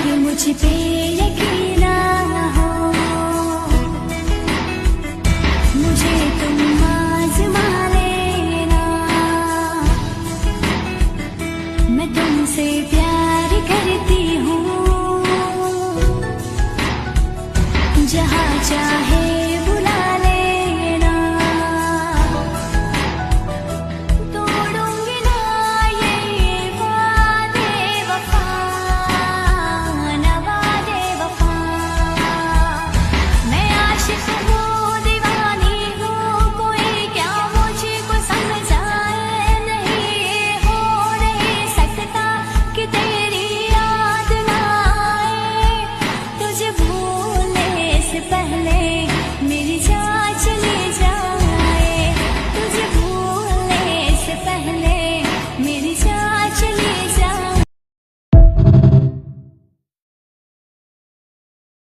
अगर मुझ पे यकीन ना हो, मुझे तुम आज़मा लेना। मैं तुमसे प्यार करती हूँ, जहाँ चाहे बुला लेना। तोड़ूंगी ना ये वादे वफा, ना वादे वफा। मैं आशिक हूँ, दीवानी हूँ, कोई क्या मुझको समझाए। नहीं हो नहीं सकता कि तेरी याद ना आए। तुझे भूलने से पहले